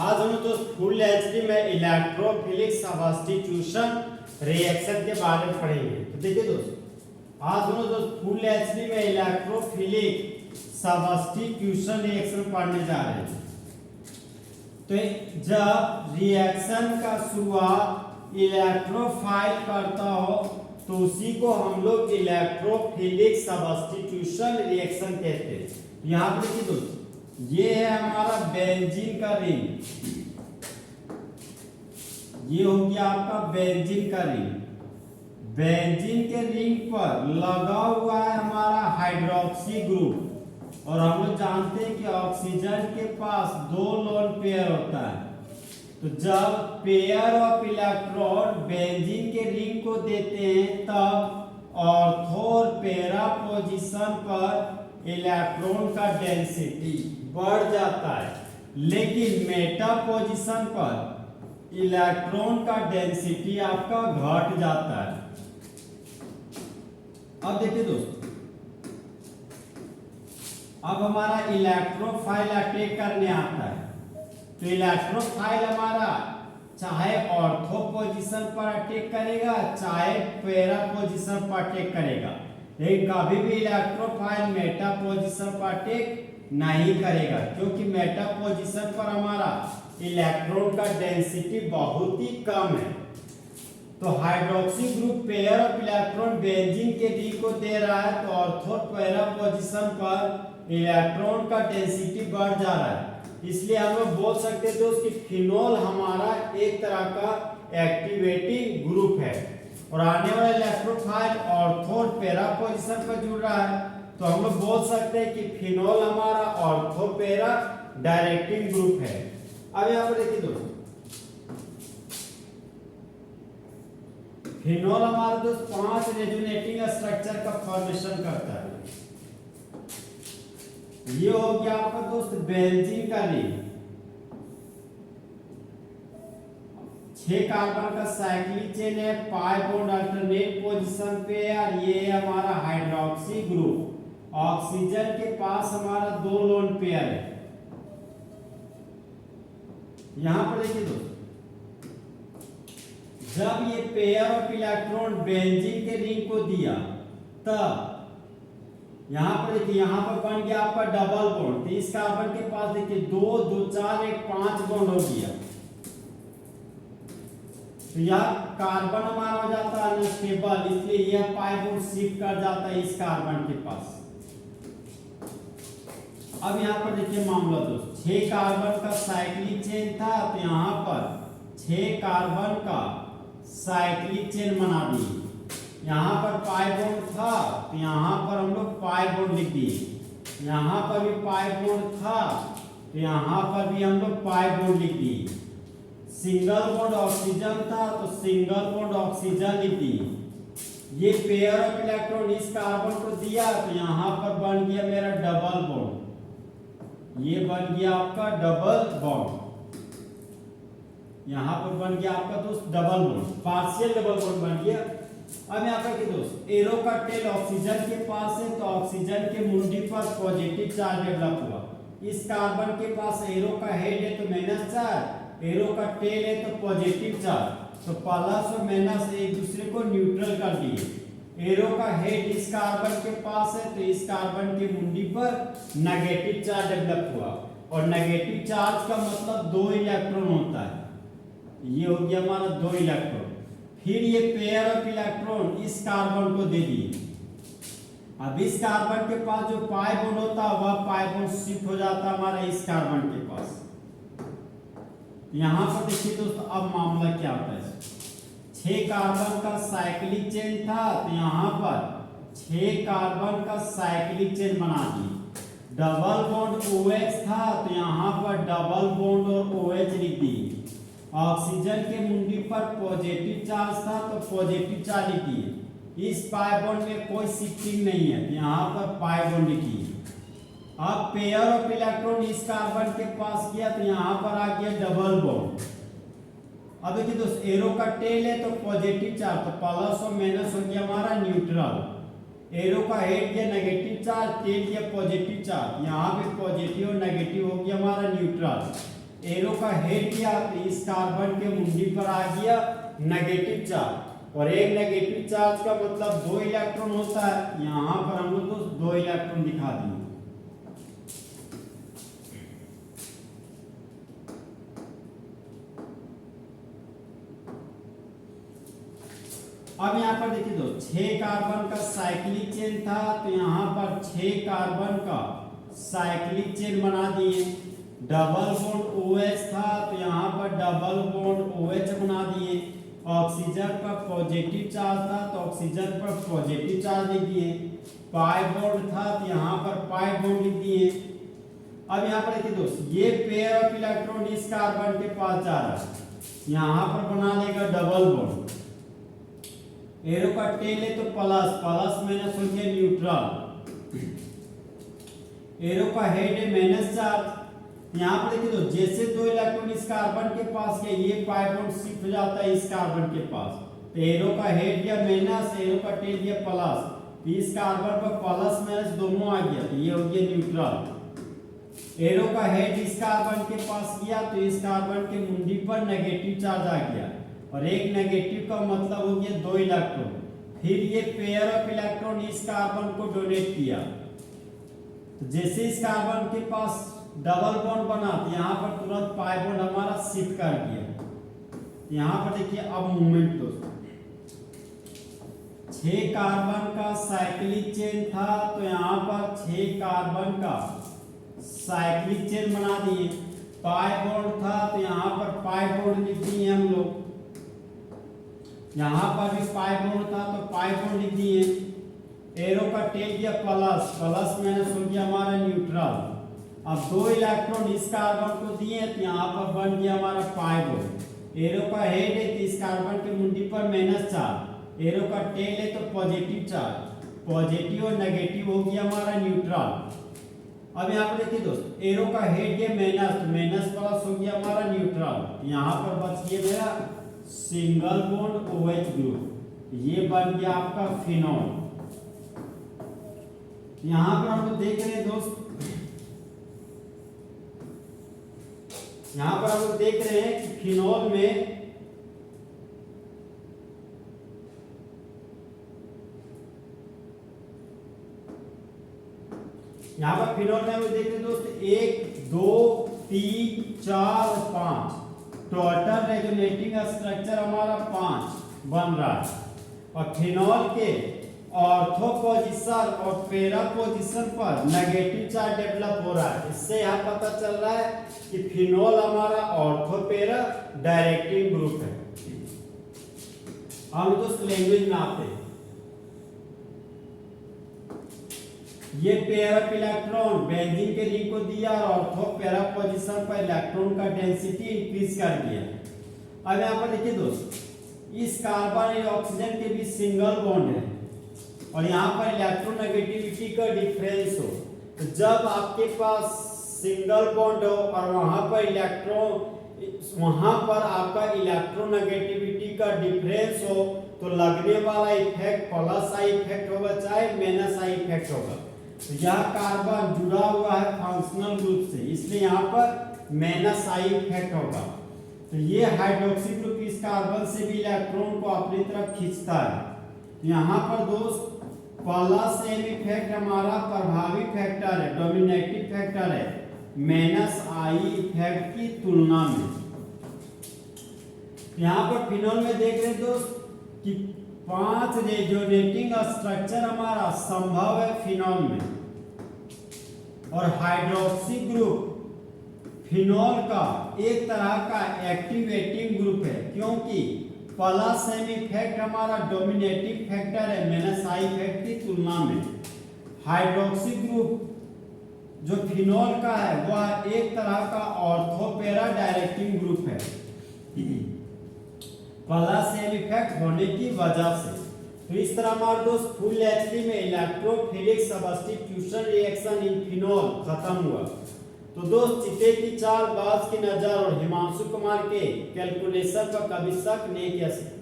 आज हम दोस्त फुल एचडी में इलेक्ट्रोफिलिक सब्स्टिट्यूशन रिएक्शन के बारे में पढ़ेंगे। तो देखिए दोस्त, आज हम दोस्त फुल एचडी में इलेक्ट्रोफिलिक सब्स्टिट्यूशन रिएक्शन पढ़ने जा रहे हैं। तो जब रिएक्शन का शुरुआत इलेक्ट्रोफाइल करता हो तो उसी को हम लोग इलेक्ट्रोफिलिक सब्स्टिट्यूशन रिएक्शन कहते हैं। यहाँ पर देखिए दोस्त, ये है हमारा बेंजीन का रिंग, ये हो गया आपका बेंजीन का रिंग। बेंजीन के रिंग पर लगा हुआ है हमारा हाइड्रोक्सी ग्रुप, और हम लोग जानते हैं कि ऑक्सीजन के पास दो लोन पेयर होता है। तो जब पेयर ऑफ इलेक्ट्रॉन बेंजीन के रिंग को देते हैं तब ऑर्थो और पैरा पोजीशन पर इलेक्ट्रॉन का डेंसिटी बढ़ जाता है, लेकिन मेटा पोजीशन पर इलेक्ट्रॉन का डेंसिटी आपका घट जाता है। अब देखिए दोस्तों, अब हमारा इलेक्ट्रोफाइल अटैक करने आता है। तो इलेक्ट्रोफाइल हमारा चाहे ऑर्थो पोजीशन पर अटैक करेगा चाहे पैरा पोजीशन पर अटैक करेगा, लेकिन कभी भी इलेक्ट्रोफाइल मेटा पोजीशन पर अटैक नहीं करेगा, क्योंकि मेटा पोजीशन पर हमारा इलेक्ट्रॉन का डेंसिटी बहुत ही कम है। तो hydroxy group pair of electron benzene के रिंग को दे रहा है, तो ऑर्थो पैरा पोजीशन पर इलेक्ट्रॉन का डेंसिटी बढ़ जा रहा है। इसलिए हम लोग बोल सकते थे उसकी फिनोल हमारा एक तरह का एक्टिवेटिंग ग्रुप है, और आने वाला इलेक्ट्रोफाइल ऑर्थो और पैरा पोजीशन पर जुड़ रहा है, तो हम लोग बोल सकते हैं कि फिनोल हमारा ऑर्थो पैरा डायरेक्टिंग ग्रुप है। अब यहाँ पर देखिए दोस्तों, फिनोल हमारा दोस्त 5 रेजोनेटिंग स्ट्रक्चर का फॉर्मेशन करता है। ये हो गया आपका दोस्त बेंजीन का रिंग, 6 कार्बन का साइक्लिक चेन है, पाई बॉन्ड अल्टरनेट पोजीशन पे है, और ये हमारा हाइड्रोक्सी ग्रुप। ऑक्सीजन के पास हमारा 2 लोन पेयर है। यहां पर देखिए दोस्त, जब ये पेयर ऑफ इलेक्ट्रॉन बेंजीन के रिंग को दिया तब यहां पर देखिए, यहां पर बन गया आपका डबल बॉन्ड। तो इस कार्बन के पास देखिए 2 2 4 1 5 बॉन्ड हो गया। तो यह कार्बन हमारा हो जाता है अनस्टेबल, इसलिए यह पाई बॉन्ड शिफ्ट कर जाता है इस कार्बन के पास। अब यहाँ पर देखिए मामला दोस्त, 6 कार्बन का साइक्लिक चेन था, तो यहाँ पर 6 कार्बन का साइक्लिक चेन बना दिए। यहाँ पर पाई बॉन्ड था, तो यहाँ पर हम लोग पाई बॉन्ड लिख दिए। यहाँ पर भी पाई बॉन्ड था, तो यहाँ पर भी हम लोग पाई बॉन्ड लिख दिए। सिंगल बॉन्ड ऑक्सीजन था, तो सिंगल बॉन्ड ऑक्सीजन लिख दिए। ये पेयर ऑफ इलेक्ट्रॉन इस कार्बन को दिया, तो यहाँ पर बन गया मेरा डबल बॉन्ड। ये बन गया आपका डबल बॉन्ड, यहाँ पर बन गया आपका दोस्त double bond, partial double bond बन गया। अब यहाँ पर दोस्त, एरो का टेल ऑक्सीजन के पास है, तो ऑक्सीजन के मुंडी पर पॉजिटिव चार्ज डेवलप हुआ। इस कार्बन के पास एरो का हेड है तो माइनस चार्ज, एरो का टेल है तो पॉजिटिव चार्ज, तो प्लस और माइनस एक दूसरे को न्यूट्रल कर दिए। एरो का हेड इस कार्बन के पास है, तो इस कार्बन के मुंडी पर नेगेटिव चार्ज डेवलप हुआ, और नेगेटिव चार्ज का मतलब 2 इलेक्ट्रॉन होता है। ये हो गया हमारा 2 इलेक्ट्रॉन। फिर ये पेयर ऑफ इलेक्ट्रॉन इस कार्बन को दे दिए। अब इस कार्बन के पास जो पाई बॉन्ड होता है वह पाई बॉन्ड शिफ्ट हो जाता है हमारा इस कार्बन के पास। यहां पर देखिए दोस्तों, अब मामला क्या होता है। 6 कार्बन का साइक्लिक चेन था, तो यहाँ पर 6 कार्बन का साइक्लिक चेन बना दिए। डबल बॉन्ड OH था, तो यहाँ पर डबल बॉन्ड और OH लिख दिए। ऑक्सीजन के मुंडी पर पॉजिटिव चार्ज था, तो पॉजिटिव चार्ज लिख दिए। इस पाई बॉन्ड में कोई शिफ्टिंग नहीं है, तो यहाँ पर पाई बॉन्ड लिखिए। अब पेयर ऑफ इलेक्ट्रॉन इस कार्बन के पास गया, तो यहाँ पर आ गया डबल बॉन्ड। अब देखिए दोस्त, एरो का टेल है तो पॉजिटिव चार्ज, तो प्लस और माइनस हो गया हमारा न्यूट्रल। एरो का हेड गया नेगेटिव चार्ज, टेल गया पॉजिटिव चार्ज, यहाँ पे पॉजिटिव और नेगेटिव हो गया हमारा न्यूट्रल। एरो का हेड किया तो इस कार्बन के मुंडी पर आ गया नेगेटिव चार्ज, और एक नेगेटिव चार्ज का मतलब 2 इलेक्ट्रॉन होता है। यहाँ पर हम लोग तो 2 इलेक्ट्रॉन दिखा दिए। अब यहाँ पर देखिए दोस्त 6 कार्बन का साइक्लिक चेन था, तो यहाँ पर 6 कार्बन का साइक्लिक चेन बना दिए। डबल बॉन्ड OH था, तो यहाँ पर डबल बॉन्ड OH बना दिए। ऑक्सीजन पर पॉजिटिव चार्ज था, तो ऑक्सीजन पर पॉजिटिव चार्ज लिख दिए। पाई बॉन्ड था, तो यहाँ पर पाई बॉन्ड लिख दिए। अब यहाँ पर देखिए दोस्त ये पेयर ऑफ इलेक्ट्रॉन इस कार्बन के पास जा रहा है, यहाँ पर बना लेगा डबल बॉन्ड। एरो का टेल है तो प्लस, प्लस माइनस हो गया न्यूट्रल। एरो का हेड है माइनस चार्ज। यहाँ पर देखिए तो जैसे 2 इलेक्ट्रॉन इस कार्बन के पास गए, ये पाई बॉन्ड शिफ्ट हो जाता है इस कार्बन के पास, तो एरो का हेड गया माइनस, एरो का टेल गया प्लस, तो इस कार्बन पर प्लस माइनस दोनों आ गया, तो ये हो गया न्यूट्रल। एरो का हेड इस कार्बन के पास गया, तो इस कार्बन के मुंडी पर नेगेटिव चार्ज आ गया, और एक नेगेटिव का मतलब हो गया 2 इलेक्ट्रॉन। फिर ये पेयर ऑफ इलेक्ट्रॉन इस कार्बन को डोनेट किया, तो जैसे इस कार्बन के पास डबल बॉन्ड बना, तो यहाँ पर तुरंत पाई बॉन्ड हमारा शिफ्ट कर दिया। यहाँ पर देखिए अब मूवमेंट दोस्तों 6 कार्बन का साइक्लिक चेन था, तो यहाँ पर 6 कार्बन का साइक्लिक चेन बना दिए। पाई बॉन्ड था, तो यहाँ पर पाई बॉन्ड लिख दिए हम लोग। यहाँ पर भी पाई बॉन्ड था, तो पाई बॉन्ड लिख दिए। एरो का टेल दिया प्लस, प्लस माइनस हो गया हमारा न्यूट्रल। अब 2 इलेक्ट्रॉन इस कार्बन को दिए, तो यहाँ पर बन गया हमारा पाई बॉन्ड। एरो का हेड है तो इस कार्बन के मुंडी पर माइनस चार्ज, एरो का टेल है तो पॉजिटिव चार्ज, पॉजिटिव और नेगेटिव हो गया हमारा न्यूट्रल। अब यहाँ पर देखिए दोस्त एरो का हेड है माइनस, तो माइनस प्लस हो गया हमारा न्यूट्रल। यहाँ पर बच गया मेरा सिंगल बॉन्ड OH ग्रुप, ये बन गया आपका फिनॉल। यहाँ पर हम लोग देख रहे हैं दोस्त, यहाँ पर हम लोग देख रहे हैं कि फिनॉल में यहाँ पर फिनॉल में हम लोग देख रहे हैं दोस्त 1 2 3 4 5 टोटल रेजोनेटिंग स्ट्रक्चर हमारा 5 बन रहा है। और फिनॉल के ऑर्थो पोजीशन और पैरा पोजीशन पर नेगेटिव चार्ज डेवलप हो रहा है। इससे यहाँ पता चल रहा है कि फिनॉल हमारा ऑर्थो पैरा डायरेक्टिव ग्रुप है। हम दोस्त लैंग्वेज में आते हैं, ये पेयर ऑफ इलेक्ट्रॉन बेंजीन के रिंग को दिया और ऑर्थो पैरा पोजीशन पर इलेक्ट्रॉन का डेंसिटी इंक्रीज कर दिया। अब यहाँ पर देखिए दोस्त इस कार्बन और ऑक्सीजन के बीच सिंगल बॉन्ड है, और यहाँ पर इलेक्ट्रोनेगेटिविटी का डिफरेंस हो, तो जब आपके पास सिंगल बॉन्ड हो और वहां पर आपका इलेक्ट्रोनेगेटिविटी का डिफरेंस हो, तो लगने वाला इफेक्ट प्लस आई इफेक्ट होगा चाहे माइनस आई इफेक्ट होगा। तो यह कार्बन जुड़ा हुआ है फंक्शनल ग्रुप से, इसलिए यहाँ पर माइनस आई इफेक्ट होगा। तो ये हाइड्रोक्सी ग्रुप इस कार्बन से भी इलेक्ट्रॉन को अपनी तरफ खींचता है। यहाँ पर दोस्त प्लस एम इफेक्ट हमारा प्रभावी फैक्टर है, डोमिनेटिंग फैक्टर है माइनस आई इफेक्ट की तुलना में। यहाँ पर फिनॉल में देख रहे हैं दोस्त कि 5 रेजोनेटिंग स्ट्रक्चर हमारा संभव है फिनॉल में, और हाइड्रोक्सी ग्रुप फिनॉल का एक तरह का एक्टिवेटिंग ग्रुप है, क्योंकि प्लस एम इफेक्ट हमारा डोमिनेटिंग फैक्टर है माइनस आई इफेक्ट की तुलना में। हाइड्रोक्सी ग्रुप जो फिनॉल का है वह एक तरह का ऑर्थो पैरा डायरेक्टिंग ग्रुप है प्लस एम इफेक्ट होने की वजह से। तो इस तरह हमारे दोस्त फुल एचडी में electrophilic substitution reaction in phenol खत्म हुआ। तो दोस्त चिते की चाल, बाज की नजर और हिमांशु कुमार के कैलकुलेशन पर कभी शक नहीं किया सकते।